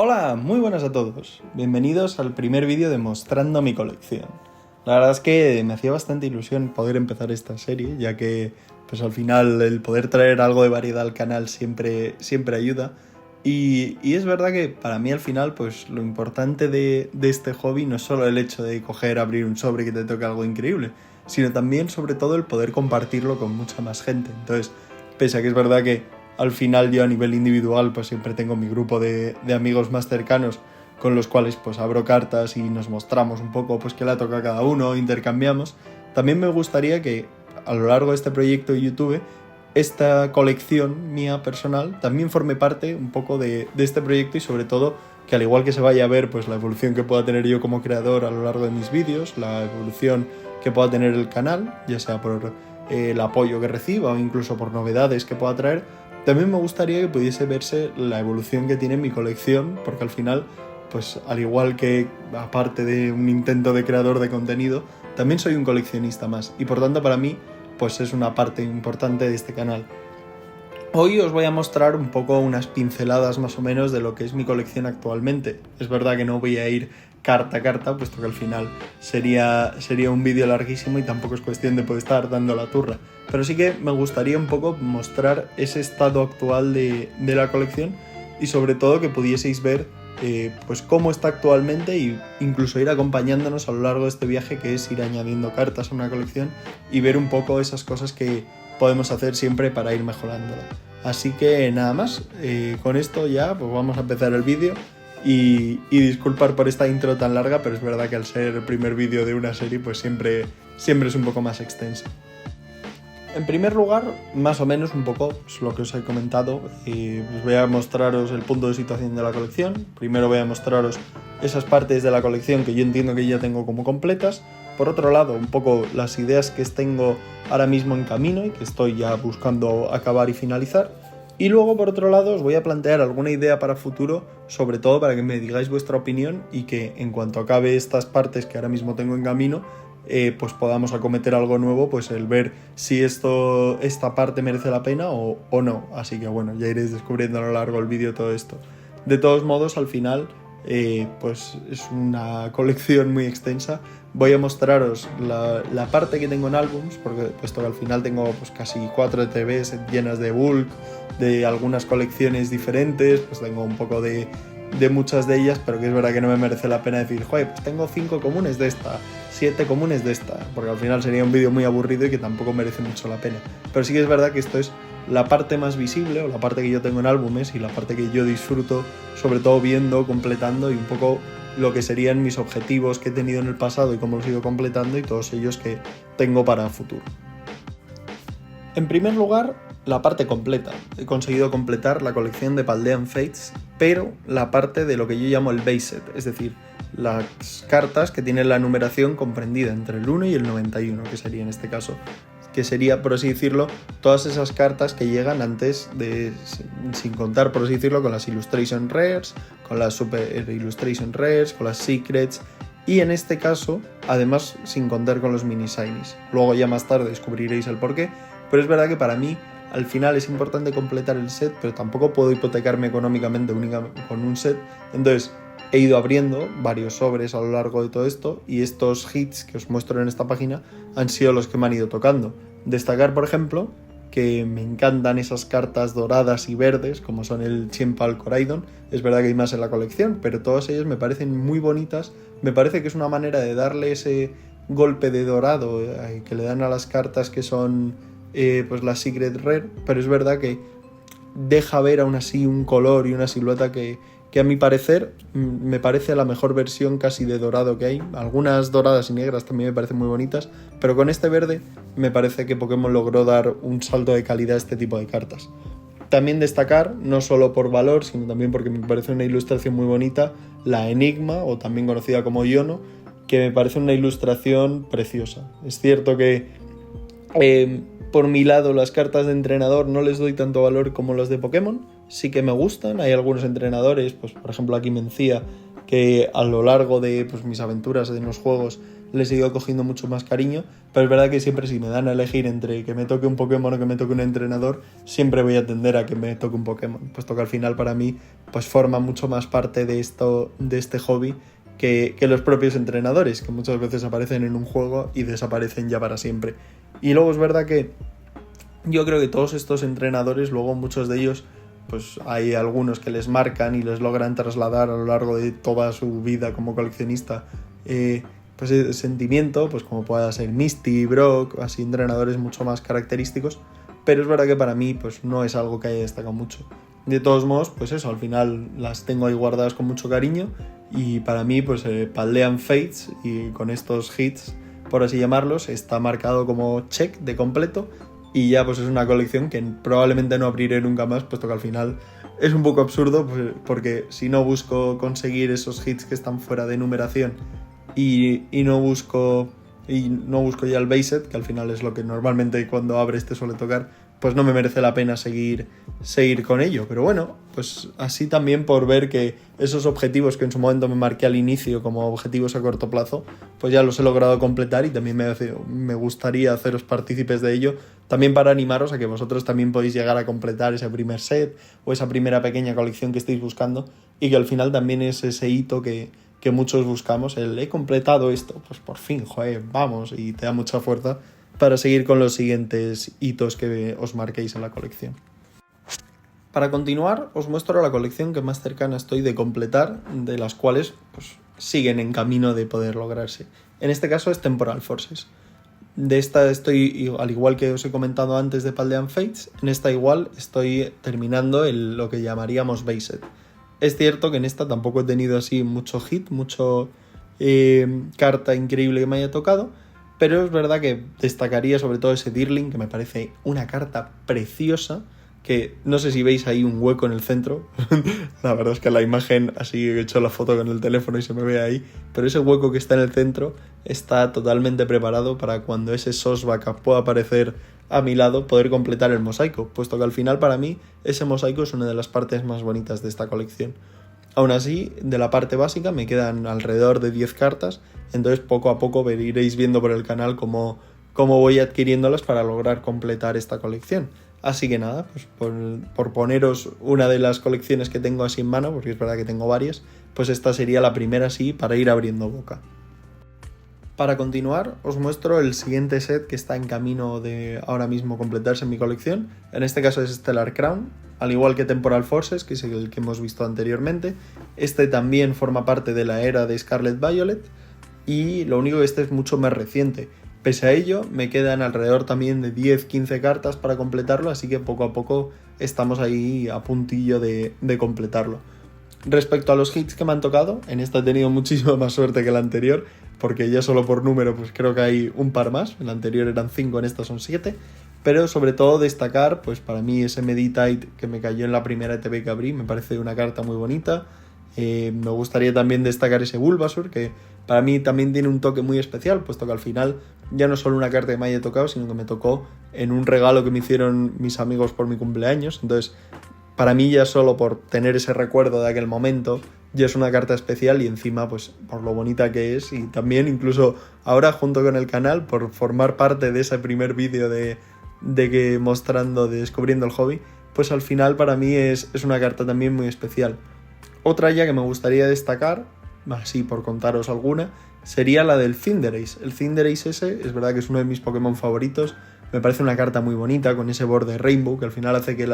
Hola, muy buenas a todos. Bienvenidos al primer vídeo de mostrando mi colección. La verdad es que me hacía bastante ilusión poder empezar esta serie, ya que pues al final el poder traer algo de variedad al canal siempre ayuda. Y es verdad que para mí al final pues lo importante de este hobby no es solo el hecho de coger, abrir un sobre y que te toque algo increíble, sino también sobre todo el poder compartirlo con mucha más gente. Entonces, pese a que es verdad que al final yo a nivel individual pues siempre tengo mi grupo de amigos más cercanos con los cuales pues abro cartas y nos mostramos un poco pues qué le toca a cada uno, intercambiamos. También me gustaría que a lo largo de este proyecto de YouTube esta colección mía personal también forme parte un poco de este proyecto y sobre todo que al igual que se vaya a ver pues la evolución que pueda tener yo como creador a lo largo de mis vídeos, la evolución que pueda tener el canal, ya sea por el apoyo que reciba o incluso por novedades que pueda traer, también me gustaría que pudiese verse la evolución que tiene mi colección, porque al final, pues al igual que aparte de un intento de creador de contenido, también soy un coleccionista más y por tanto para mí pues es una parte importante de este canal. Hoy os voy a mostrar un poco unas pinceladas más o menos de lo que es mi colección actualmente. Es verdad que no voy a ir carta a carta, puesto que al final sería un vídeo larguísimo y tampoco es cuestión de poder estar dando la turra. Pero sí que me gustaría un poco mostrar ese estado actual de la colección y sobre todo que pudieseis ver pues cómo está actualmente e incluso ir acompañándonos a lo largo de este viaje, que es ir añadiendo cartas a una colección y ver un poco esas cosas que podemos hacer siempre para ir mejorándola. Así que nada más, con esto ya pues vamos a empezar el vídeo y disculpar por esta intro tan larga, pero es verdad que al ser el primer vídeo de una serie pues siempre es un poco más extensa. En primer lugar, más o menos un poco pues, lo que os he comentado, pues voy a mostraros el punto de situación de la colección. Primero voy a mostraros esas partes de la colección que yo entiendo que ya tengo como completas. Por otro lado, un poco las ideas que tengo ahora mismo en camino y que estoy ya buscando acabar y finalizar. Y luego, por otro lado, os voy a plantear alguna idea para futuro, sobre todo para que me digáis vuestra opinión y que en cuanto acabe estas partes que ahora mismo tengo en camino, pues podamos acometer algo nuevo, pues el ver si esta parte merece la pena o no. Así que bueno, ya iréis descubriendo a lo largo del vídeo todo esto. De todos modos, al final, pues es una colección muy extensa. Voy a mostraros la parte que tengo en álbums, porque puesto que al final tengo pues casi 4 TVs llenas de bulk, de algunas colecciones diferentes, pues tengo un poco de muchas de ellas, pero que es verdad que no me merece la pena decir, joder, pues tengo 5 comunes de esta, 7 comunes de esta, porque al final sería un vídeo muy aburrido y que tampoco merece mucho la pena. Pero sí que es verdad que esto es la parte más visible o la parte que yo tengo en álbumes y la parte que yo disfruto, sobre todo viendo, completando y un poco lo que serían mis objetivos que he tenido en el pasado y cómo los he ido completando y todos ellos que tengo para el futuro. En primer lugar, la parte completa. He conseguido completar la colección de Paldean Fates, pero la parte de lo que yo llamo el base set, es decir, las cartas que tienen la numeración comprendida entre el 1 y el 91, que sería en este caso, que sería, por así decirlo, todas esas cartas que llegan antes de, sin contar, por así decirlo, con las Illustration Rares, con las Super Illustration Rares, con las Secrets, y en este caso, además, sin contar con los mini shinies. Luego ya más tarde descubriréis el porqué, pero es verdad que para mí al final es importante completar el set, pero tampoco puedo hipotecarme económicamente únicamente con un set. Entonces he ido abriendo varios sobres a lo largo de todo esto y estos hits que os muestro en esta página han sido los que me han ido tocando. Destacar, por ejemplo, que me encantan esas cartas doradas y verdes, como son el Chien-Pal Coraidon. Es verdad que hay más en la colección, pero todas ellas me parecen muy bonitas. Me parece que es una manera de darle ese golpe de dorado que le dan a las cartas que son pues la Secret Rare, pero es verdad que deja ver aún así un color y una silueta que a mi parecer me parece la mejor versión casi de dorado que hay. Algunas doradas y negras también me parecen muy bonitas, pero con este verde me parece que Pokémon logró dar un salto de calidad a este tipo de cartas. También destacar, no solo por valor, sino también porque me parece una ilustración muy bonita, la Enigma, o también conocida como Iono, que me parece una ilustración preciosa. Es cierto que por mi lado, las cartas de entrenador no les doy tanto valor como las de Pokémon. Sí que me gustan. Hay algunos entrenadores, pues por ejemplo aquí Mencía, que a lo largo de pues, mis aventuras en los juegos les he ido cogiendo mucho más cariño. Pero es verdad que siempre si me dan a elegir entre que me toque un Pokémon o que me toque un entrenador, siempre voy a tender a que me toque un Pokémon. Puesto que al final para mí pues forma mucho más parte de este hobby que los propios entrenadores, que muchas veces aparecen en un juego y desaparecen ya para siempre. Y luego es verdad que yo creo que todos estos entrenadores, luego muchos de ellos, pues hay algunos que les marcan y les logran trasladar a lo largo de toda su vida como coleccionista pues ese sentimiento, pues como pueda ser Misty, Brock, así entrenadores mucho más característicos, pero es verdad que para mí pues no es algo que haya destacado mucho. De todos modos, pues eso, al final las tengo ahí guardadas con mucho cariño y para mí pues Paldean Fates y con estos hits, por así llamarlos, está marcado como check de completo y ya pues es una colección que probablemente no abriré nunca más, puesto que al final es un poco absurdo pues, porque si no busco conseguir esos hits que están fuera de numeración y no busco ya el base set, que al final es lo que normalmente cuando abres te suele tocar, pues no me merece la pena seguir con ello. Pero bueno, pues así también por ver que esos objetivos que en su momento me marqué al inicio como objetivos a corto plazo, pues ya los he logrado completar y también me gustaría haceros partícipes de ello, también para animaros a que vosotros también podéis llegar a completar ese primer set o esa primera pequeña colección que estéis buscando y que al final también es ese hito que muchos buscamos, el he completado esto, pues por fin, joder, vamos, y te da mucha fuerza para seguir con los siguientes hitos que os marquéis en la colección. Para continuar, os muestro la colección que más cercana estoy de completar, de las cuales pues, siguen en camino de poder lograrse. En este caso es Temporal Forces. De esta estoy, al igual que os he comentado antes de Paldean Fates, en esta igual estoy terminando lo que llamaríamos base set. Es cierto que en esta tampoco he tenido así mucho hit, mucho carta increíble que me haya tocado, pero es verdad que destacaría sobre todo ese Dirling, que me parece una carta preciosa, que no sé si veis ahí un hueco en el centro, la verdad es que la imagen, así he hecho la foto con el teléfono y se me ve ahí, pero ese hueco que está en el centro está totalmente preparado para cuando ese Sosbaka pueda aparecer a mi lado poder completar el mosaico, puesto que al final para mí ese mosaico es una de las partes más bonitas de esta colección. Aún así, de la parte básica me quedan alrededor de 10 cartas, entonces poco a poco iréis viendo por el canal cómo voy adquiriéndolas para lograr completar esta colección. Así que nada, pues por poneros una de las colecciones que tengo así en mano, porque es verdad que tengo varias, pues esta sería la primera así para ir abriendo boca. Para continuar, os muestro el siguiente set que está en camino de ahora mismo completarse en mi colección. En este caso es Stellar Crown, al igual que Temporal Forces, que es el que hemos visto anteriormente. Este también forma parte de la era de Scarlet Violet y lo único que este es mucho más reciente. Pese a ello, me quedan alrededor también de 10-15 cartas para completarlo, así que poco a poco estamos ahí a puntillo de completarlo. Respecto a los hits que me han tocado, en esta he tenido muchísima más suerte que el anterior, porque ya solo por número pues creo que hay un par más, en el anterior eran 5, en esta son 7, pero sobre todo destacar, pues para mí ese Meditate que me cayó en la primera ETB que abrí, me parece una carta muy bonita. Me gustaría también destacar ese Bulbasaur, que para mí también tiene un toque muy especial, puesto que al final ya no solo una carta que me haya tocado, sino que me tocó en un regalo que me hicieron mis amigos por mi cumpleaños, entonces para mí ya solo por tener ese recuerdo de aquel momento ya es una carta especial y encima pues por lo bonita que es y también incluso ahora junto con el canal por formar parte de ese primer vídeo de que mostrando, de descubriendo el hobby, pues al final para mí es una carta también muy especial. Otra ya que me gustaría destacar, así por contaros alguna, sería la del Cinderace. El Cinderace ese es verdad que es uno de mis Pokémon favoritos, me parece una carta muy bonita con ese borde Rainbow que al final hace que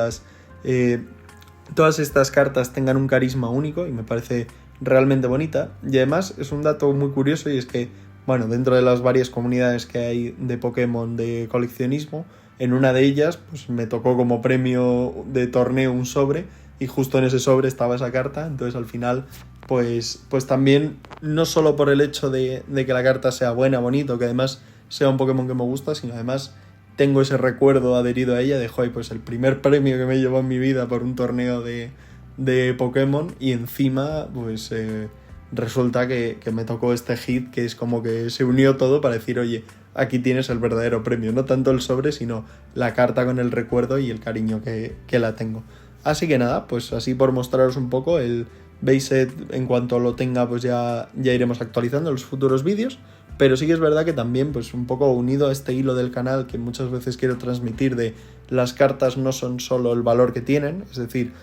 todas estas cartas tengan un carisma único y me parece realmente bonita. Y además es un dato muy curioso y es que, bueno, dentro de las varias comunidades que hay de Pokémon de coleccionismo, en una de ellas pues me tocó como premio de torneo un sobre y justo en ese sobre estaba esa carta, entonces al final pues también no solo por el hecho de que la carta sea buena, bonito, que además sea un Pokémon que me gusta, sino además tengo ese recuerdo adherido a ella de, joder, pues el primer premio que me llevó en mi vida por un torneo de Pokémon y encima pues resulta que me tocó este hit que es como que se unió todo para decir, oye, aquí tienes el verdadero premio, no tanto el sobre, sino la carta con el recuerdo y el cariño que la tengo. Así que nada, pues así por mostraros un poco el base set, en cuanto lo tenga pues ya iremos actualizando en los futuros vídeos, pero sí que es verdad que también pues un poco unido a este hilo del canal que muchas veces quiero transmitir de las cartas no son solo el valor que tienen, es decir,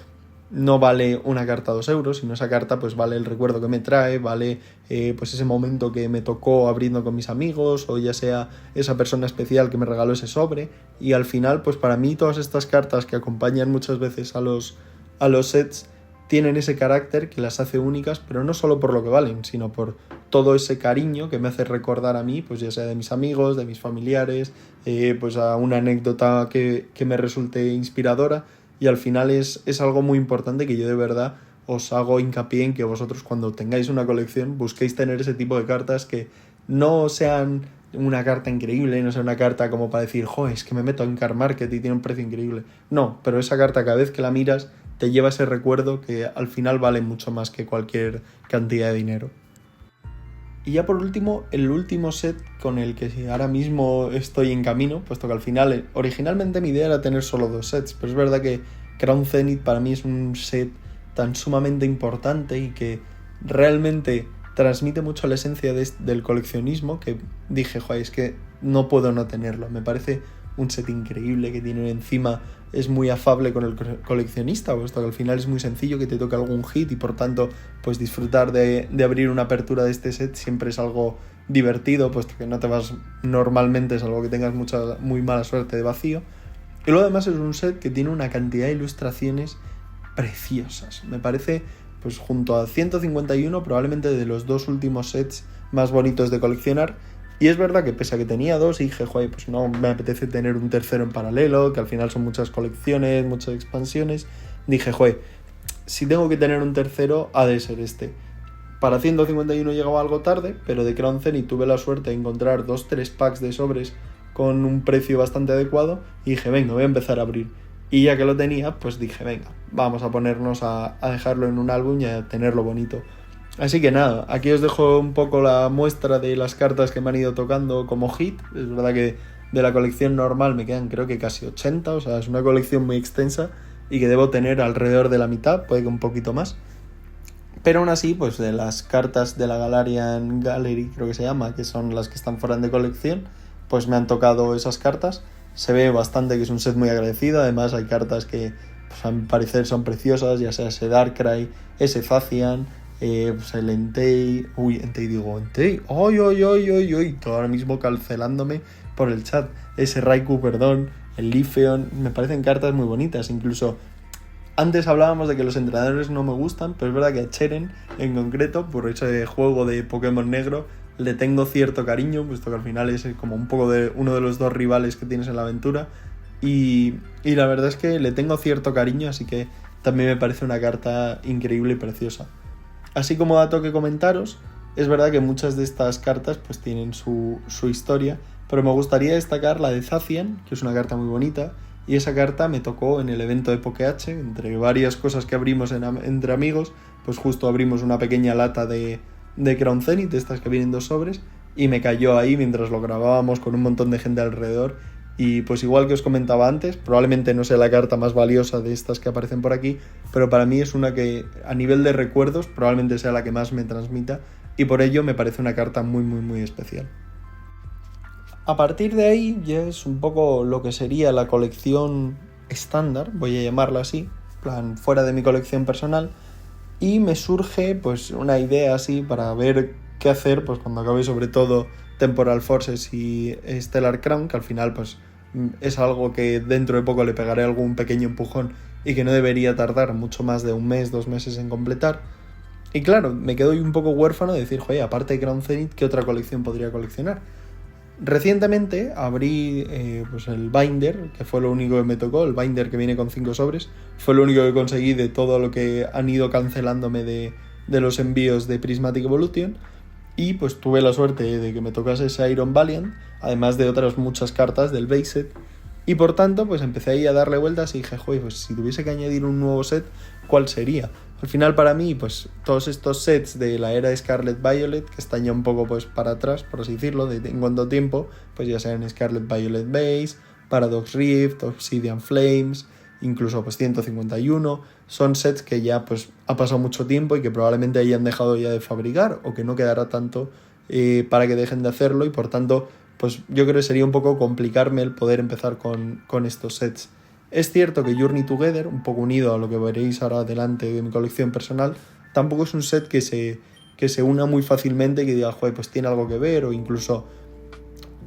no vale una carta 2 euros, sino esa carta pues vale el recuerdo que me trae, vale pues ese momento que me tocó abriendo con mis amigos, o ya sea esa persona especial que me regaló ese sobre. Y al final pues para mí todas estas cartas que acompañan muchas veces a los sets tienen ese carácter que las hace únicas, pero no solo por lo que valen, sino por todo ese cariño que me hace recordar a mí, pues ya sea de mis amigos, de mis familiares, pues a una anécdota que me resulte inspiradora. Y al final es algo muy importante que yo de verdad os hago hincapié en que vosotros cuando tengáis una colección busquéis tener ese tipo de cartas que no sean una carta increíble, no sea una carta como para decir, es que me meto en Card Market y tiene un precio increíble. No, pero esa carta cada vez que la miras te lleva ese recuerdo que al final vale mucho más que cualquier cantidad de dinero. Y ya por último, el último set con el que ahora mismo estoy en camino, puesto que al final, originalmente mi idea era tener solo 2 sets, pero es verdad que Crown Zenith para mí es un set tan sumamente importante y que realmente transmite mucho la esencia del coleccionismo que dije, es que no puedo no tenerlo. Me parece un set increíble que tiene encima, es muy afable con el coleccionista, puesto que al final es muy sencillo que te toque algún hit y por tanto pues disfrutar de abrir una apertura de este set siempre es algo divertido, puesto que no te vas normalmente, salvo que tengas muy mala suerte de vacío. Y luego además es un set que tiene una cantidad de ilustraciones preciosas. Me parece, pues junto a 151, probablemente de los 2 últimos sets más bonitos de coleccionar. Y es verdad que pese a que tenía 2, dije, pues no me apetece tener un tercero en paralelo, que al final son muchas colecciones, muchas expansiones. Dije, si tengo que tener un tercero, ha de ser este. Para 151 llegaba algo tarde, pero de Crown Zenith tuve la suerte de encontrar 2-3 packs de sobres con un precio bastante adecuado y dije, venga, voy a empezar a abrir. Y ya que lo tenía, pues dije, venga, vamos a ponernos a dejarlo en un álbum y a tenerlo bonito. Así que nada, aquí os dejo un poco la muestra de las cartas que me han ido tocando como hit. Es verdad que de la colección normal me quedan creo que casi 80, o sea, es una colección muy extensa y que debo tener alrededor de la mitad, puede que un poquito más. Pero aún así, pues de las cartas de la Galarian Gallery, creo que se llama, que son las que están fuera de colección, pues me han tocado esas cartas. Se ve bastante que es un set muy agradecido, además hay cartas que pues, a mi parecer son preciosas, ya sea ese Darkrai, ese Zacian, pues el Entei, todo ahora mismo cancelándome por el chat, ese Raikou, perdón, el Leafeon, me parecen cartas muy bonitas. Incluso antes hablábamos de que los entrenadores no me gustan, pero es verdad que a Cheren en concreto, por ese juego de Pokémon negro, le tengo cierto cariño, puesto que al final es como un poco de uno de los 2 rivales que tienes en la aventura, y la verdad es que le tengo cierto cariño, así que también me parece una carta increíble y preciosa. Así como dato que comentaros, es verdad que muchas de estas cartas pues tienen su historia, pero me gustaría destacar la de Zacian, que es una carta muy bonita, y esa carta me tocó en el evento de PokéH, entre varias cosas que abrimos entre amigos, pues justo abrimos una pequeña lata de Crown Zenith, de estas que vienen 2 sobres, y me cayó ahí mientras lo grabábamos con un montón de gente alrededor. Y pues igual que os comentaba antes, probablemente no sea la carta más valiosa de estas que aparecen por aquí, pero para mí es una que a nivel de recuerdos probablemente sea la que más me transmita y por ello me parece una carta muy muy muy especial. A partir de ahí ya es un poco lo que sería la colección estándar, voy a llamarla así, plan fuera de mi colección personal, y me surge pues una idea así para ver qué hacer pues cuando acabe sobre todo Temporal Forces y Stellar Crown, que al final pues es algo que dentro de poco le pegaré algún pequeño empujón y que no debería tardar mucho más de 1 mes, 2 meses en completar. Y claro, me quedo un poco huérfano de decir, aparte de Crown Zenith, ¿qué otra colección podría coleccionar? Recientemente abrí pues el binder, que fue lo único que me tocó, el binder que viene con 5 sobres, fue lo único que conseguí de todo lo que han ido cancelándome de los envíos de Prismatic Evolution, y pues tuve la suerte de que me tocase ese Iron Valiant, además de otras muchas cartas del base set, y por tanto pues empecé ahí a darle vueltas y dije, pues si tuviese que añadir un nuevo set, ¿cuál sería? Al final para mí pues todos estos sets de la era de Scarlet Violet, que están ya un poco pues para atrás, por así decirlo, en cuanto tiempo, pues ya sean Scarlet Violet Base, Paradox Rift, Obsidian Flames, incluso pues 151, son sets que ya pues ha pasado mucho tiempo y que probablemente hayan dejado ya de fabricar o que no quedará tanto para que dejen de hacerlo, y por tanto pues yo creo que sería un poco complicarme el poder empezar con estos sets. Es cierto que Journey Together, un poco unido a lo que veréis ahora adelante de mi colección personal, tampoco es un set que se una muy fácilmente y que diga, joder, pues tiene algo que ver, o incluso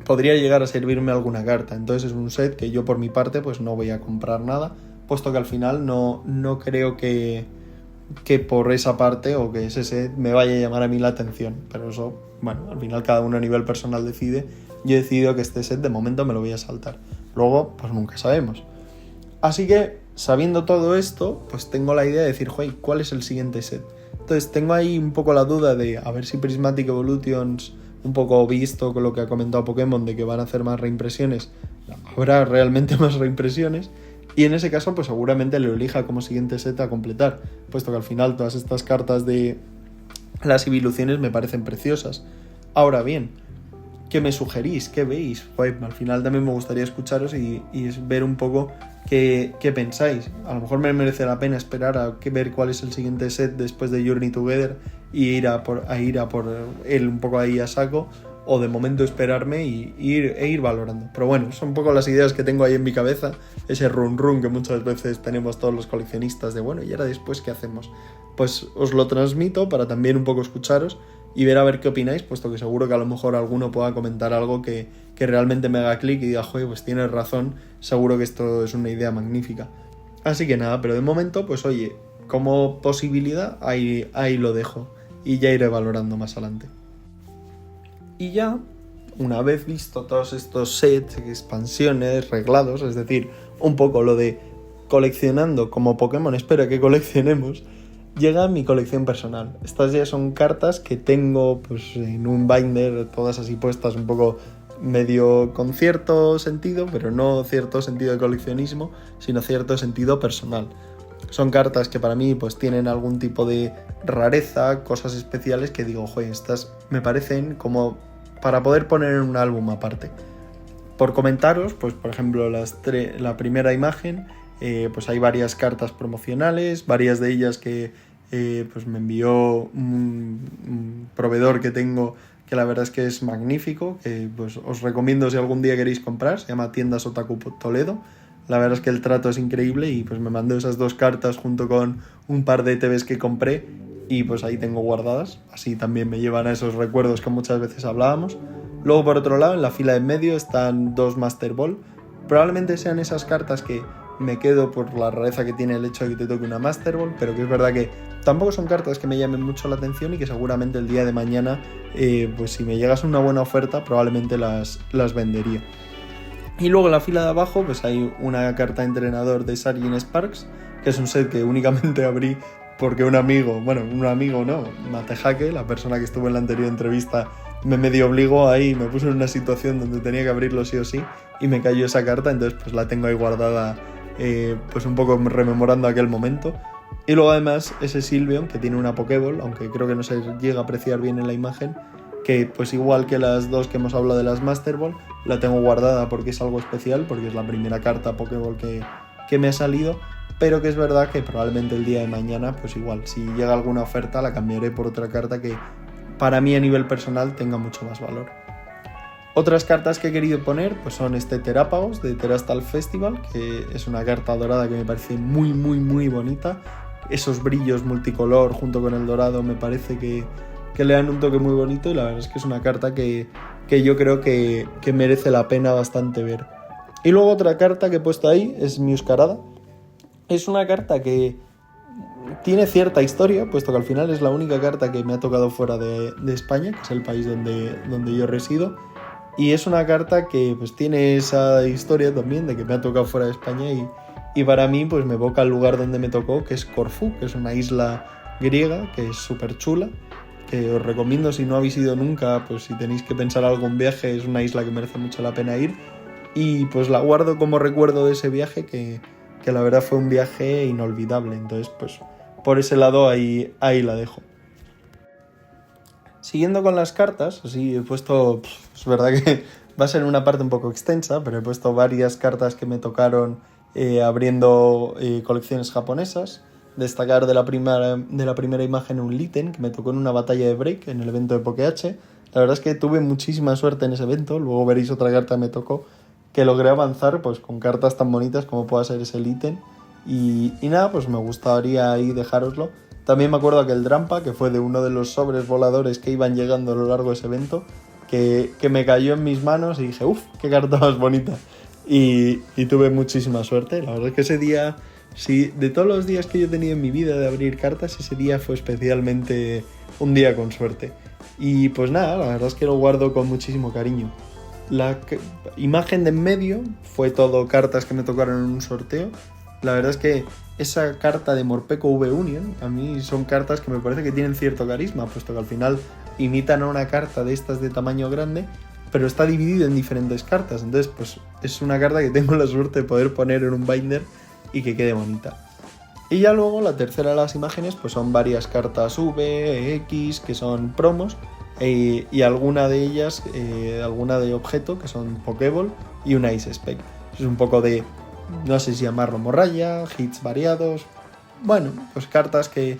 podría llegar a servirme alguna carta. Entonces es un set que yo por mi parte pues no voy a comprar nada, puesto que al final no creo que por esa parte o que ese set me vaya a llamar a mí la atención. Pero eso, bueno, al final cada uno a nivel personal decide. Yo he decidido que este set de momento me lo voy a saltar. Luego, pues nunca sabemos. Así que, sabiendo todo esto, pues tengo la idea de decir, joder, ¿cuál es el siguiente set? Entonces tengo ahí un poco la duda de a ver si Prismatic Evolutions, un poco visto con lo que ha comentado Pokémon de que van a hacer más reimpresiones, habrá realmente más reimpresiones, y en ese caso pues seguramente lo elija como siguiente set a completar, puesto que al final todas estas cartas de las evoluciones me parecen preciosas. Ahora bien, ¿qué me sugerís? ¿Qué veis? Joder, al final también me gustaría escucharos y ver un poco qué pensáis. A lo mejor me merece la pena esperar a ver cuál es el siguiente set después de Journey Together y ir a por él un poco ahí a saco, o de momento esperarme e ir valorando. Pero bueno, son un poco las ideas que tengo ahí en mi cabeza, ese run que muchas veces tenemos todos los coleccionistas de bueno, y ahora después ¿qué hacemos? Pues os lo transmito para también un poco escucharos y ver a ver qué opináis, puesto que seguro que a lo mejor alguno pueda comentar algo que realmente me haga clic y diga, joder, pues tienes razón, seguro que esto es una idea magnífica. Así que nada, pero de momento, pues oye, como posibilidad, ahí lo dejo y ya iré valorando más adelante. Y ya, una vez visto todos estos sets, expansiones, reglados, es decir, un poco lo de coleccionando como Pokémon espero que coleccionemos, llega mi colección personal. Estas ya son cartas que tengo pues en un binder, todas así puestas un poco medio con cierto sentido, pero no cierto sentido de coleccionismo, sino cierto sentido personal. Son cartas que para mí pues tienen algún tipo de rareza, cosas especiales que digo, joder, estas me parecen como para poder poner en un álbum aparte. Por comentaros, pues por ejemplo la primera imagen, pues hay varias cartas promocionales, varias de ellas que pues me envió un proveedor que tengo, que la verdad es que es magnífico, que pues os recomiendo si algún día queréis comprar, se llama Tiendas Otaku Toledo. La verdad es que el trato es increíble y pues me mandó esas 2 cartas junto con un par de ETBs que compré y pues ahí tengo guardadas, así también me llevan a esos recuerdos que muchas veces hablábamos. Luego por otro lado en la fila de en medio están 2 Master Ball, probablemente sean esas cartas que me quedo por la rareza que tiene el hecho de que te toque una Master Ball, pero que es verdad que tampoco son cartas que me llamen mucho la atención y que seguramente el día de mañana pues si me llegas una buena oferta probablemente las vendería. Y luego en la fila de abajo pues hay una carta de entrenador de Sargent Sparks, que es un set que únicamente abrí porque un amigo, Matejake, la persona que estuvo en la anterior entrevista, me medio obligó ahí, me puso en una situación donde tenía que abrirlo sí o sí y me cayó esa carta, entonces pues la tengo ahí guardada pues un poco rememorando aquel momento. Y luego además ese Sylveon que tiene una Pokéball, aunque creo que no se llega a apreciar bien en la imagen, que pues igual que las 2 que hemos hablado de las Master Ball, la tengo guardada porque es algo especial, porque es la primera carta Pokéball que me ha salido, pero que es verdad que probablemente el día de mañana, pues igual, si llega alguna oferta la cambiaré por otra carta que para mí a nivel personal tenga mucho más valor. Otras cartas que he querido poner pues son este Terapagos de Terastal Festival, que es una carta dorada que me parece muy muy muy bonita. Esos brillos multicolor junto con el dorado me parece que le dan un toque muy bonito y la verdad es que es una carta que yo creo que merece la pena bastante ver. Y luego otra carta que he puesto ahí es Miuscarada. Es una carta que tiene cierta historia, puesto que al final es la única carta que me ha tocado fuera de España, que es el país donde yo resido. Y es una carta que pues tiene esa historia también de que me ha tocado fuera de España y para mí pues me evoca al lugar donde me tocó, que es Corfú, que es una isla griega que es súper chula, que os recomiendo si no habéis ido nunca, pues si tenéis que pensar algún viaje, es una isla que merece mucho la pena ir y pues la guardo como recuerdo de ese viaje que la verdad fue un viaje inolvidable, entonces pues por ese lado ahí la dejo. Siguiendo con las cartas, así he puesto, es verdad que va a ser una parte un poco extensa, pero he puesto varias cartas que me tocaron abriendo colecciones japonesas. Destacar de la primera imagen un Litten, que me tocó en una batalla de Break en el evento de PokéH. La verdad es que tuve muchísima suerte en ese evento, luego veréis otra carta que me tocó, que logré avanzar pues con cartas tan bonitas como pueda ser ese ítem. Y nada, pues me gustaría ahí dejároslo. También me acuerdo aquel Drampa, que fue de uno de los sobres voladores que iban llegando a lo largo de ese evento, que me cayó en mis manos y dije, uff, qué carta más bonita. Y tuve muchísima suerte. La verdad es que ese día, sí, de todos los días que yo he tenido en mi vida de abrir cartas, ese día fue especialmente un día con suerte. Y pues nada, la verdad es que lo guardo con muchísimo cariño. La imagen de en medio fue todo cartas que me tocaron en un sorteo. La verdad es que esa carta de Morpeko V-Union, a mí son cartas que me parece que tienen cierto carisma, puesto que al final imitan a una carta de estas de tamaño grande, pero está dividido en diferentes cartas. Entonces, pues es una carta que tengo la suerte de poder poner en un binder y que quede bonita. Y ya luego la tercera de las imágenes pues son varias cartas V, X, que son promos, y alguna de ellas, alguna de objeto, que son Pokéball y una Ice Spec. Es un poco de, no sé si llamarlo morralla, hits variados, bueno, pues cartas que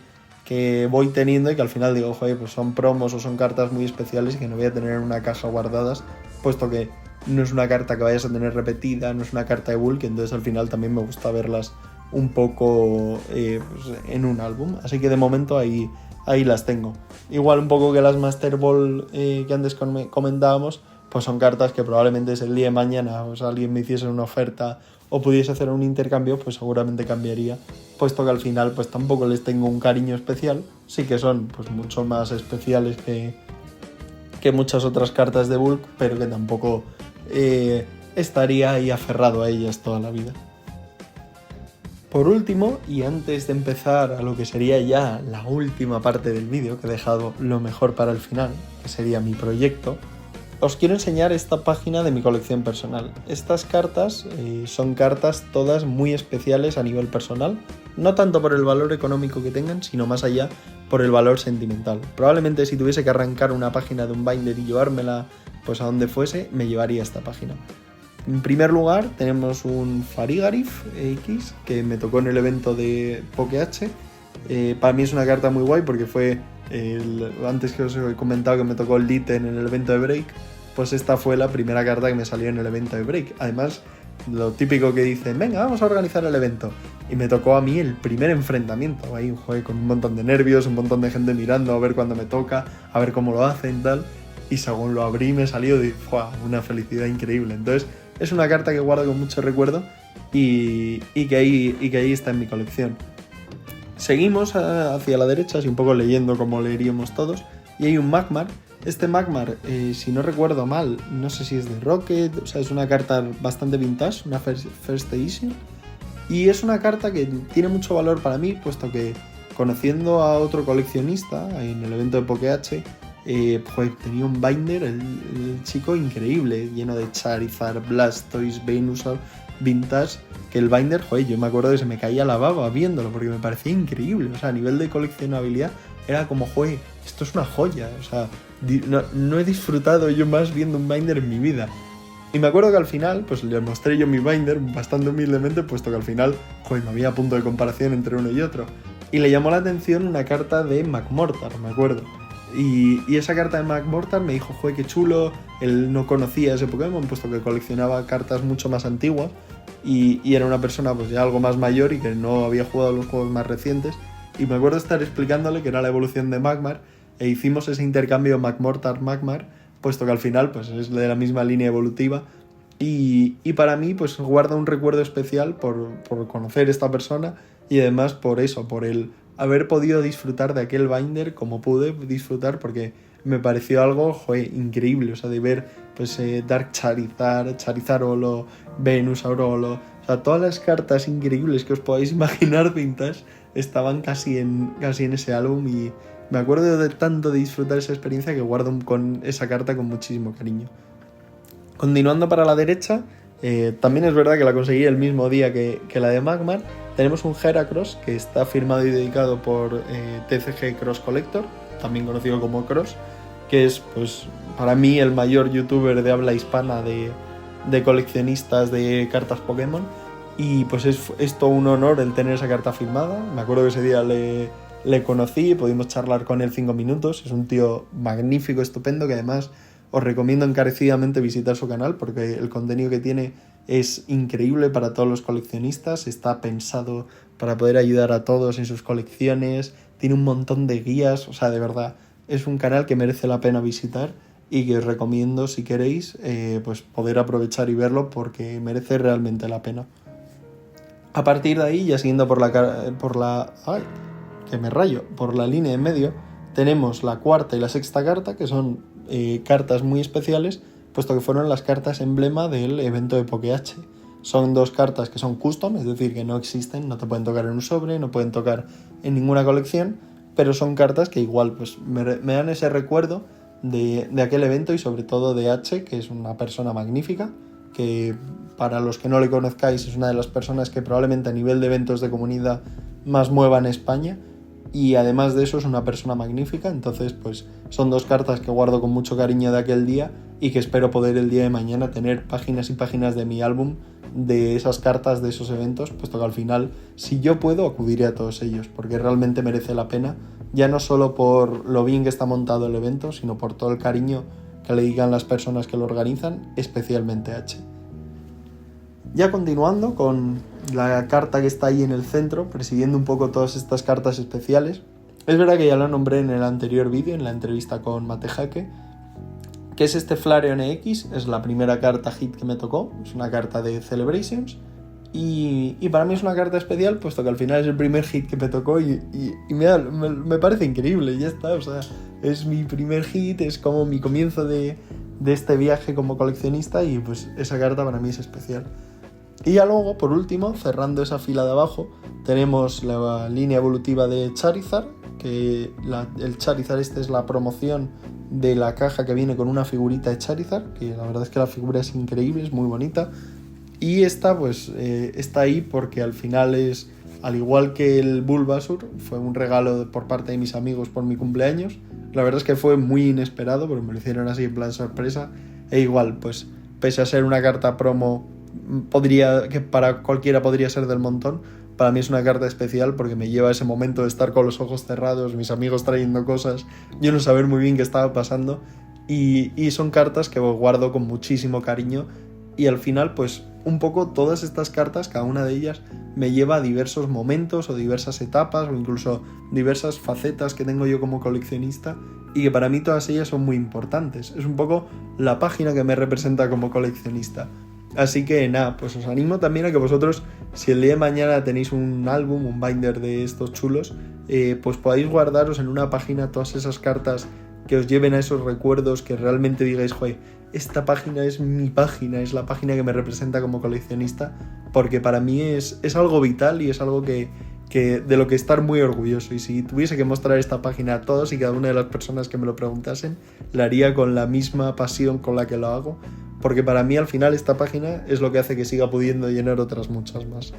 voy teniendo y que al final digo, joder, pues son promos o son cartas muy especiales y que no voy a tener en una caja guardadas, puesto que no es una carta que vayas a tener repetida, no es una carta de bulk, entonces al final también me gusta verlas un poco pues en un álbum, así que de momento ahí las tengo. Igual un poco que las Master Ball que antes comentábamos, pues son cartas que probablemente si el día de mañana pues alguien me hiciese una oferta o pudiese hacer un intercambio, pues seguramente cambiaría, puesto que al final pues tampoco les tengo un cariño especial, sí que son pues mucho más especiales que muchas otras cartas de bulk, pero que tampoco estaría ahí aferrado a ellas toda la vida. Por último, y antes de empezar a lo que sería ya la última parte del vídeo, que he dejado lo mejor para el final, que sería mi proyecto, os quiero enseñar esta página de mi colección personal. Estas cartas son cartas todas muy especiales a nivel personal, no tanto por el valor económico que tengan, sino más allá por el valor sentimental. Probablemente si tuviese que arrancar una página de un binder y llevármela pues a donde fuese, me llevaría esta página. En primer lugar tenemos un Farigiraf X que me tocó en el evento de PokeH. Para mí es una carta muy guay porque fue antes que os he comentado que me tocó el Litten en el evento de Break, pues esta fue la primera carta que me salió en el evento de Break. Además, lo típico que dicen, venga, vamos a organizar el evento. Y me tocó a mí el primer enfrentamiento, ahí con un montón de nervios, un montón de gente mirando a ver cuándo me toca, a ver cómo lo hacen y tal. Y según lo abrí me salió de una felicidad increíble. Entonces es una carta que guardo con mucho recuerdo y que ahí está en mi colección. Seguimos hacia la derecha, así un poco leyendo como leeríamos todos, y hay un Magmar. Este Magmar, si no recuerdo mal, no sé si es de Rocket, o sea, es una carta bastante vintage, una First Edition, y es una carta que tiene mucho valor para mí, puesto que conociendo a otro coleccionista en el evento de PokeH, tenía un binder, el chico increíble, lleno de Charizard, Blastoise, Venusaur, vintage, que el binder, yo me acuerdo que se me caía la baba viéndolo, porque me parecía increíble, o sea, a nivel de coleccionabilidad, era como, esto es una joya, o sea, no he disfrutado yo más viendo un binder en mi vida. Y me acuerdo que al final, pues le mostré yo mi binder bastante humildemente, puesto que al final, no había punto de comparación entre uno y otro. Y le llamó la atención una carta de Magmortar, me acuerdo. Y esa carta de Magmortar me dijo, qué chulo, él no conocía ese Pokémon, puesto que coleccionaba cartas mucho más antiguas y era una persona pues ya algo más mayor y que no había jugado los juegos más recientes. Y me acuerdo estar explicándole que era la evolución de Magmar e hicimos ese intercambio Magmortar-Magmar, puesto que al final pues es de la misma línea evolutiva y para mí pues guarda un recuerdo especial por conocer esta persona y además por eso, por el haber podido disfrutar de aquel binder como pude disfrutar, porque me pareció algo increíble, o sea, de ver pues Dark Charizard Holo, Venusaur Holo, o sea, todas las cartas increíbles que os podáis imaginar vintage estaban casi en ese álbum y me acuerdo de tanto de disfrutar esa experiencia que guardo con esa carta con muchísimo cariño. Continuando para la derecha, también es verdad que la conseguí el mismo día que la de Magmar. Tenemos un Heracross que está firmado y dedicado por TCG Cross Collector, también conocido como Cross, que es pues para mí el mayor youtuber de habla hispana de coleccionistas de cartas Pokémon, y pues es todo un honor el tener esa carta firmada. Me acuerdo que ese día le conocí, pudimos charlar con él 5 minutos, es un tío magnífico, estupendo, que además os recomiendo encarecidamente visitar su canal porque el contenido que tiene es increíble para todos los coleccionistas, está pensado para poder ayudar a todos en sus colecciones, tiene un montón de guías, o sea, de verdad, es un canal que merece la pena visitar y que os recomiendo si queréis pues poder aprovechar y verlo porque merece realmente la pena. A partir de ahí, ya siguiendo por la línea en medio, tenemos la cuarta y la sexta carta, que son cartas muy especiales, puesto que fueron las cartas emblema del evento de PokéH. Son 2 cartas que son custom, es decir, que no existen, no te pueden tocar en un sobre, no pueden tocar en ninguna colección, pero son cartas que igual pues me dan ese recuerdo de aquel evento y sobre todo de H, que es una persona magnífica, que para los que no le conozcáis es una de las personas que probablemente a nivel de eventos de comunidad más mueva en España y además de eso es una persona magnífica, entonces pues son 2 cartas que guardo con mucho cariño de aquel día y que espero poder el día de mañana tener páginas y páginas de mi álbum de esas cartas de esos eventos, puesto que al final si yo puedo acudiré a todos ellos porque realmente merece la pena, ya no solo por lo bien que está montado el evento, sino por todo el cariño que le digan las personas que lo organizan, especialmente H. Ya continuando con la carta que está ahí en el centro, presidiendo un poco todas estas cartas especiales, es verdad que ya la nombré en el anterior vídeo, en la entrevista con Matejake, que es este Flareon EX, es la primera carta hit que me tocó, es una carta de Celebrations, y para mí es una carta especial, puesto que al final es el primer hit que me tocó y me parece increíble, ya está, o sea, es mi primer hit, es como mi comienzo de este viaje como coleccionista y pues esa carta para mí es especial. Y ya luego, por último, cerrando esa fila de abajo, tenemos la línea evolutiva de Charizard, que el Charizard este es la promoción de la caja que viene con una figurita de Charizard, que la verdad es que la figura es increíble, es muy bonita. Y esta pues está ahí porque al final es, al igual que el Bulbasaur, fue un regalo por parte de mis amigos por mi cumpleaños. La verdad es que fue muy inesperado, porque me lo hicieron así en plan sorpresa. E igual, pues pese a ser una carta promo, que para cualquiera podría ser del montón, para mí es una carta especial porque me lleva a ese momento de estar con los ojos cerrados, mis amigos trayendo cosas, yo no saber muy bien qué estaba pasando. Y son cartas que guardo con muchísimo cariño. Y al final, pues un poco todas estas cartas, cada una de ellas me lleva a diversos momentos o diversas etapas o incluso diversas facetas que tengo yo como coleccionista y que para mí todas ellas son muy importantes. Es un poco la página que me representa como coleccionista. Así que nada, pues os animo también a que vosotros, si el día de mañana tenéis un álbum, un binder de estos chulos, pues podáis guardaros en una página todas esas cartas que os lleven a esos recuerdos, que realmente digáis, joder, esta página es mi página, es la página que me representa como coleccionista, porque para mí es algo vital y es algo que de lo que estar muy orgulloso. Y si tuviese que mostrar esta página a todos y cada una de las personas que me lo preguntasen, la haría con la misma pasión con la que lo hago, porque para mí al final esta página es lo que hace que siga pudiendo llenar otras muchas más.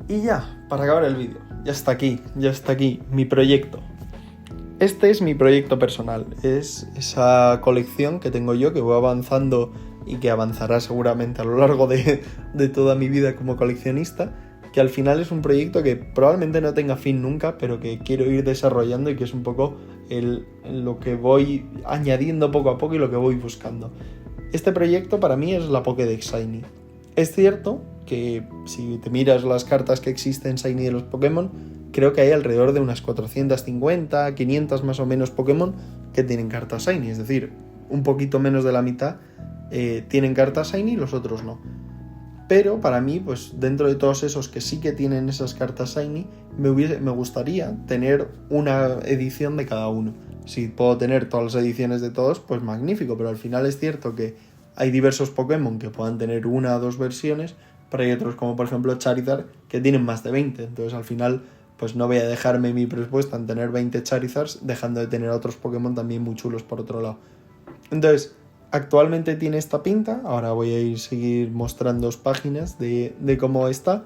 Y ya, para acabar el vídeo, ya está aquí mi proyecto. Este es mi proyecto personal, es esa colección que tengo yo, que voy avanzando y que avanzará seguramente a lo largo de toda mi vida como coleccionista, que al final es un proyecto que probablemente no tenga fin nunca, pero que quiero ir desarrollando y que es un poco lo que voy añadiendo poco a poco y lo que voy buscando. Este proyecto para mí es la Pokédex Shiny. Es cierto que si te miras las cartas que existen en Shiny de los Pokémon, creo que hay alrededor de unas 450, 500 más o menos Pokémon que tienen cartas Shiny, es decir, un poquito menos de la mitad tienen cartas Shiny y los otros no. Pero para mí, pues dentro de todos esos que sí que tienen esas cartas Shiny, me gustaría tener una edición de cada uno. Si puedo tener todas las ediciones de todos, pues magnífico, pero al final es cierto que hay diversos Pokémon que puedan tener una o dos versiones, pero hay otros como por ejemplo Charizard que tienen más de 20, entonces al final pues no voy a dejarme mi presupuesto en tener 20 Charizards dejando de tener otros Pokémon también muy chulos por otro lado. Entonces, actualmente tiene esta pinta, ahora voy a seguir mostrando páginas de cómo está,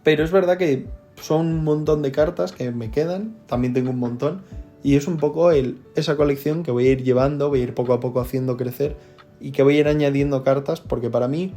pero es verdad que son un montón de cartas que me quedan, también tengo un montón, y es un poco esa colección que voy a ir llevando, voy a ir poco a poco haciendo crecer y que voy a ir añadiendo cartas, porque para mí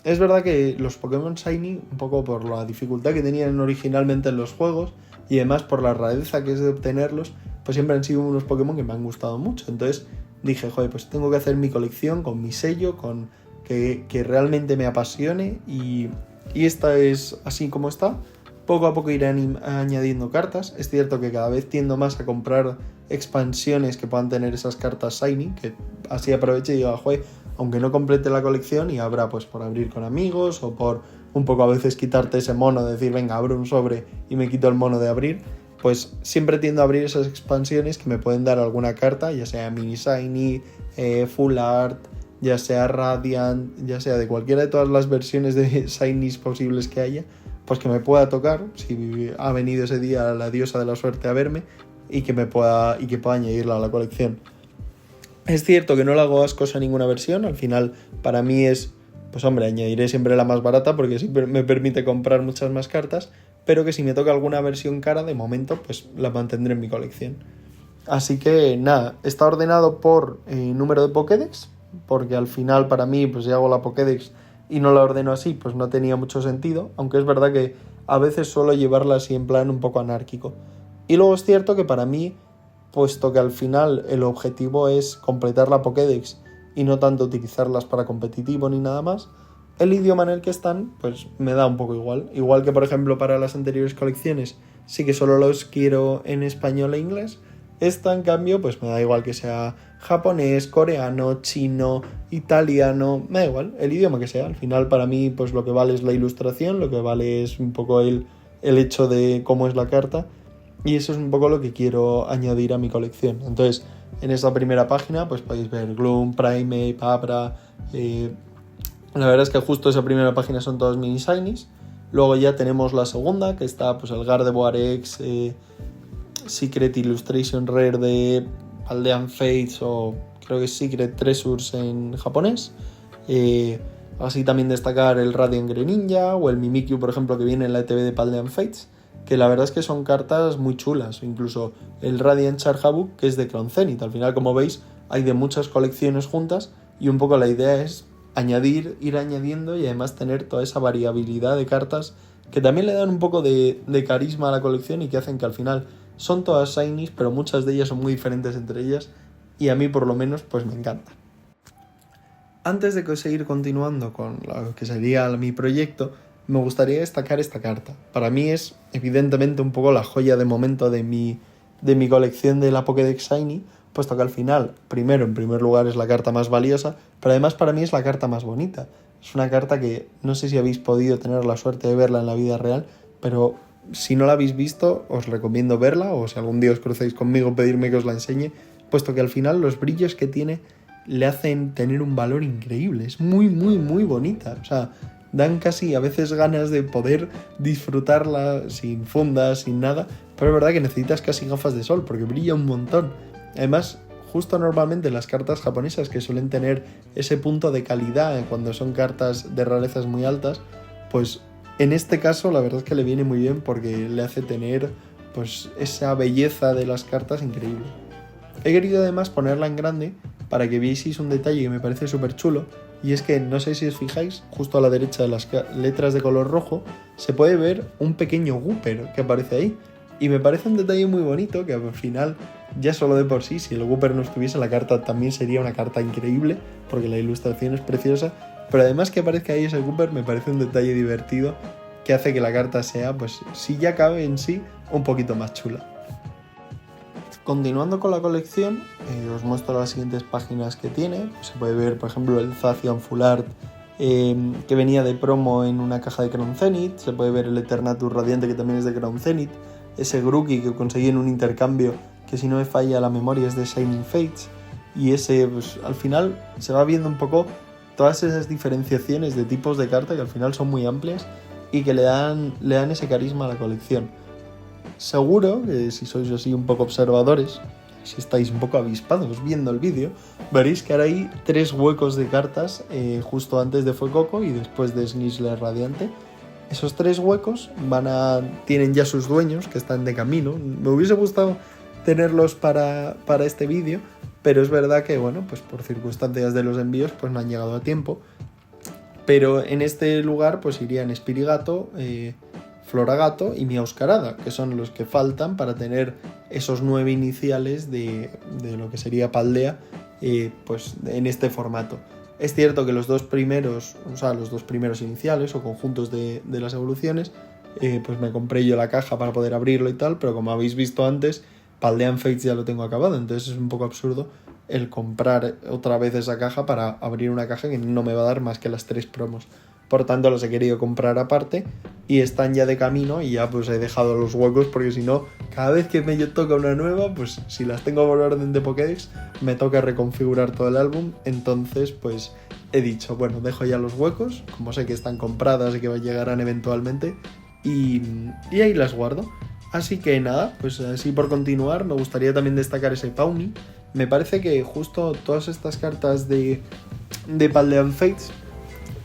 es verdad que los Pokémon Shiny, un poco por la dificultad que tenían originalmente en los juegos y además por la rareza que es de obtenerlos, pues siempre han sido unos Pokémon que me han gustado mucho. Entonces dije, joder, pues tengo que hacer mi colección con mi sello, con que realmente me apasione y esta es así como está. Poco a poco iré añadiendo cartas. Es cierto que cada vez tiendo más a comprar expansiones que puedan tener esas cartas Shiny, que así aproveche y diga, joder, aunque no complete la colección y habrá pues por abrir con amigos o por un poco a veces quitarte ese mono, de decir, venga, abro un sobre y me quito el mono de abrir, pues siempre tiendo a abrir esas expansiones que me pueden dar alguna carta, ya sea mini Shiny, full art, ya sea Radiant, ya sea de cualquiera de todas las versiones de Shinies posibles que haya, pues que me pueda tocar, si ha venido ese día la diosa de la suerte a verme, y que pueda añadirla a la colección. Es cierto que no le hago ascos a ninguna versión, al final para mí es, pues hombre, añadiré siempre la más barata porque siempre me permite comprar muchas más cartas, pero que si me toca alguna versión cara, de momento, pues la mantendré en mi colección. Así que nada, está ordenado por número de Pokédex, porque al final para mí, pues si hago la Pokédex y no la ordeno así, pues no tenía mucho sentido, aunque es verdad que a veces suelo llevarla así en plan un poco anárquico. Y luego es cierto que para mí, puesto que al final el objetivo es completar la Pokédex y no tanto utilizarlas para competitivo ni nada más, el idioma en el que están, pues me da un poco igual. Igual que por ejemplo para las anteriores colecciones sí que solo los quiero en español e inglés, esta en cambio pues me da igual que sea japonés, coreano, chino, italiano, me da igual, el idioma que sea. Al final para mí pues lo que vale es la ilustración, lo que vale es un poco el hecho de cómo es la carta, y eso es un poco lo que quiero añadir a mi colección. Entonces en esta primera página pues podéis ver Gloom, Primeape, Abra, la verdad es que justo esa primera página son todos mini shinies. Luego ya tenemos la segunda, que está pues el Gardevoir X, Secret Illustration Rare de Paldean Fates, o creo que es Secret Treasures en japonés. Así también destacar el Radiant Greninja o el Mimikyu, por ejemplo, que viene en la ETB de Paldean Fates, que la verdad es que son cartas muy chulas. Incluso el Radiant Charjabug, que es de Crown Zenith. Al final, como veis, hay de muchas colecciones juntas y un poco la idea es ir añadiendo y además tener toda esa variabilidad de cartas que también le dan un poco de carisma a la colección y que hacen que al final son todas shinies, pero muchas de ellas son muy diferentes entre ellas y a mí por lo menos pues me encanta. Antes de seguir continuando con lo que sería mi proyecto, me gustaría destacar esta carta. Para mí es evidentemente un poco la joya de momento de mi colección de la Pokédex Shiny, puesto que al final, en primer lugar es la carta más valiosa, pero además para mí es la carta más bonita. Es una carta que no sé si habéis podido tener la suerte de verla en la vida real, pero si no la habéis visto os recomiendo verla, o si algún día os cruzáis conmigo pedirme que os la enseñe, puesto que al final los brillos que tiene le hacen tener un valor increíble. Es muy muy muy bonita, o sea, dan casi a veces ganas de poder disfrutarla sin fundas, sin nada, pero es verdad que necesitas casi gafas de sol porque brilla un montón. Además, justo normalmente las cartas japonesas, que suelen tener ese punto de calidad cuando son cartas de rarezas muy altas, pues en este caso la verdad es que le viene muy bien porque le hace tener pues esa belleza de las cartas increíble. He querido además ponerla en grande para que veáis un detalle que me parece súper chulo, y es que no sé si os fijáis, justo a la derecha de las letras de color rojo se puede ver un pequeño Wooper que aparece ahí, y me parece un detalle muy bonito que al final, ya solo de por sí, si el Wooper no estuviese, la carta también sería una carta increíble porque la ilustración es preciosa, pero además que aparezca ahí ese Wooper me parece un detalle divertido que hace que la carta sea, pues si ya cabe en sí, un poquito más chula. Continuando con la colección, os muestro las siguientes páginas que tiene. Pues se puede ver, por ejemplo, el Zacian Full Art que venía de promo en una caja de Crown Zenith. Se puede ver el Eternatus Radiante, que también es de Crown Zenith. Ese Grookey que conseguí en un intercambio, que si no me falla la memoria es de Shining Fates. Y ese, pues al final se va viendo un poco todas esas diferenciaciones de tipos de carta que al final son muy amplias y que le dan ese carisma a la colección. Seguro que si sois así un poco observadores, si estáis un poco avispados viendo el vídeo, veréis que ahora hay 3 huecos de cartas justo antes de Fuecoco y después de Sneasler Radiante. Esos 3 huecos tienen ya sus dueños, que están de camino. Me hubiese gustado tenerlos para este vídeo, pero es verdad que, bueno, pues por circunstancias de los envíos, pues no han llegado a tiempo. Pero en este lugar, pues irían Spirigato, Floragato y Miauscarada, que son los que faltan para tener esos 9 iniciales de lo que sería Paldea pues en este formato. Es cierto que los dos primeros iniciales o conjuntos de las evoluciones, pues me compré yo la caja para poder abrirlo y tal, pero como habéis visto antes, Paldean Fates ya lo tengo acabado, entonces es un poco absurdo el comprar otra vez esa caja para abrir una caja que no me va a dar más que las 3 promos. Por tanto, los he querido comprar aparte y están ya de camino y ya pues he dejado los huecos porque si no, cada vez que me toca una nueva, pues si las tengo por orden de Pokédex, me toca reconfigurar todo el álbum. Entonces, pues he dicho, bueno, dejo ya los huecos, como sé que están compradas y que llegarán eventualmente, y ahí las guardo. Así que nada, pues así por continuar, me gustaría también destacar ese Pawmi. Me parece que justo todas estas cartas de Paldean Fates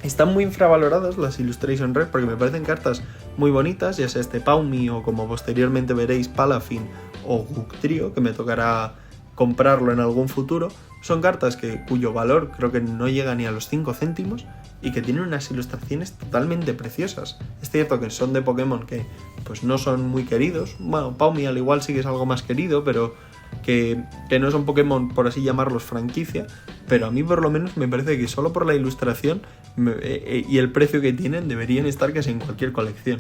están muy infravaloradas, las Illustration Rare, porque me parecen cartas muy bonitas, ya sea este Pawmi o como posteriormente veréis Palafin o Guctrio, que me tocará comprarlo en algún futuro. Son cartas cuyo valor creo que no llega ni a los 5 céntimos y que tienen unas ilustraciones totalmente preciosas. Es cierto que son de Pokémon que pues no son muy queridos. Bueno, Pawmi al igual sí que es algo más querido, pero que no son Pokémon, por así llamarlos, franquicia, pero a mí por lo menos me parece que solo por la ilustración y el precio que tienen deberían estar casi en cualquier colección.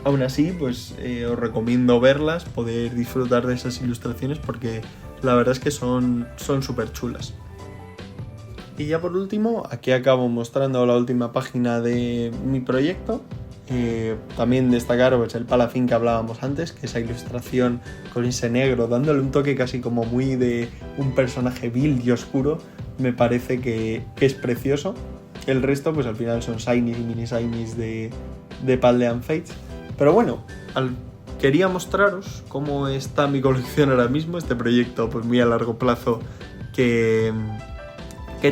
Aún así, pues os recomiendo verlas, poder disfrutar de esas ilustraciones porque la verdad es que son súper chulas. Y ya por último, aquí acabo mostrando la última página de mi proyecto. También destacar pues, el Palafin que hablábamos antes, que esa ilustración con ese negro, dándole un toque casi como muy de un personaje vil y oscuro, me parece que es precioso. El resto pues al final son shinies y mini shinies de Paldean Fates. Pero bueno, quería mostraros cómo está mi colección ahora mismo, este proyecto pues muy a largo plazo que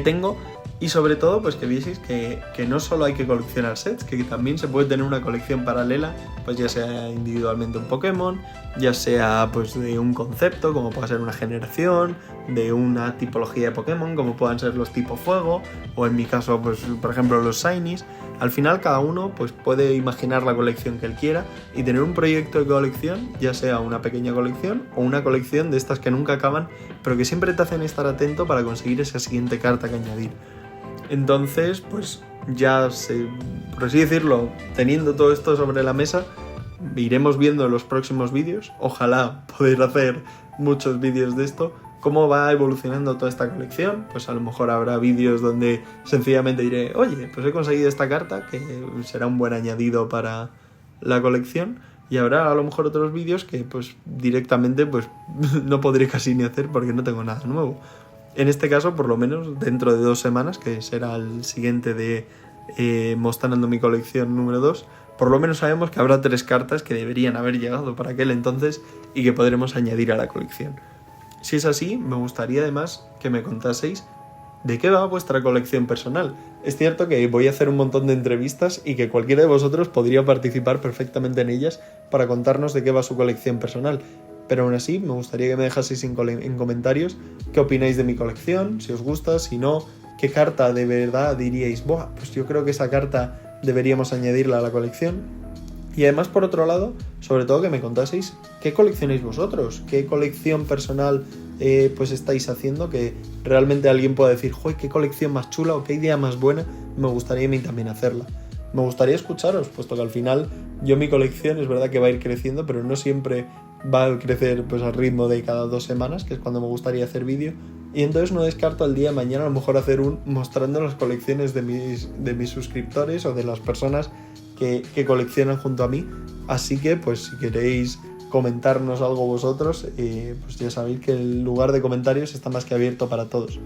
tengo. Y sobre todo, pues que vieseis que no solo hay que coleccionar sets, que también se puede tener una colección paralela, pues ya sea individualmente un Pokémon, ya sea pues de un concepto, como pueda ser una generación, de una tipología de Pokémon, como puedan ser los tipo fuego, o en mi caso, pues por ejemplo los Shinies. Al final cada uno pues puede imaginar la colección que él quiera y tener un proyecto de colección, ya sea una pequeña colección o una colección de estas que nunca acaban, pero que siempre te hacen estar atento para conseguir esa siguiente carta que añadir. Entonces, pues ya por así decirlo, teniendo todo esto sobre la mesa, iremos viendo en los próximos vídeos, ojalá poder hacer muchos vídeos de esto, cómo va evolucionando toda esta colección. Pues a lo mejor habrá vídeos donde sencillamente diré, oye, pues he conseguido esta carta, que será un buen añadido para la colección, y habrá a lo mejor otros vídeos que pues directamente pues no podré casi ni hacer porque no tengo nada nuevo. En este caso, por lo menos dentro de 2 semanas, que será el siguiente de mostrando mi colección número 2, por lo menos sabemos que habrá 3 cartas que deberían haber llegado para aquel entonces y que podremos añadir a la colección. Si es así, me gustaría además que me contaseis de qué va vuestra colección personal. Es cierto que voy a hacer un montón de entrevistas y que cualquiera de vosotros podría participar perfectamente en ellas para contarnos de qué va su colección personal. Pero aún así, me gustaría que me dejaseis en comentarios qué opináis de mi colección, si os gusta, si no, qué carta de verdad diríais, ¡buah! Pues yo creo que esa carta deberíamos añadirla a la colección. Y además, por otro lado, sobre todo que me contaseis qué coleccionáis vosotros, qué colección personal pues estáis haciendo, que realmente alguien pueda decir, ¡joder, qué colección más chula! O qué idea más buena, me gustaría a mí también hacerla. Me gustaría escucharos, puesto que al final yo mi colección es verdad que va a ir creciendo, pero no siempre va a crecer pues al ritmo de cada 2 semanas, que es cuando me gustaría hacer vídeo, y entonces no descarto el día de mañana a lo mejor hacer mostrando las colecciones de mis suscriptores o de las personas que coleccionan junto a mí. Así que pues si queréis comentarnos algo vosotros, pues ya sabéis que el lugar de comentarios está más que abierto para todos.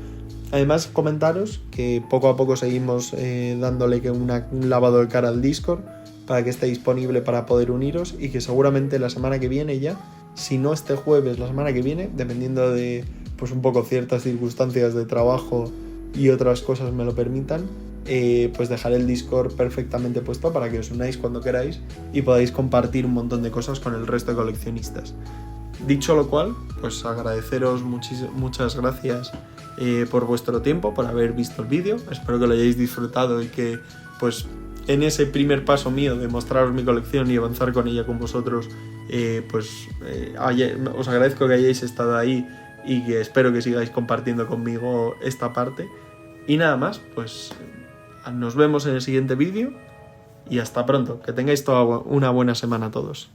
Además, comentaros que poco a poco seguimos dándole un lavado de cara al Discord para que esté disponible para poder uniros, y que seguramente la semana que viene ya, si no este jueves, la semana que viene, dependiendo de pues un poco ciertas circunstancias de trabajo y otras cosas me lo permitan, pues dejaré el Discord perfectamente puesto para que os unáis cuando queráis y podáis compartir un montón de cosas con el resto de coleccionistas. Dicho lo cual, pues agradeceros muchas gracias por vuestro tiempo, por haber visto el vídeo. Espero que lo hayáis disfrutado y que pues en ese primer paso mío de mostraros mi colección y avanzar con ella con vosotros, os agradezco que hayáis estado ahí y que espero que sigáis compartiendo conmigo esta parte. Y nada más, pues nos vemos en el siguiente vídeo y hasta pronto. Que tengáis toda una buena semana todos.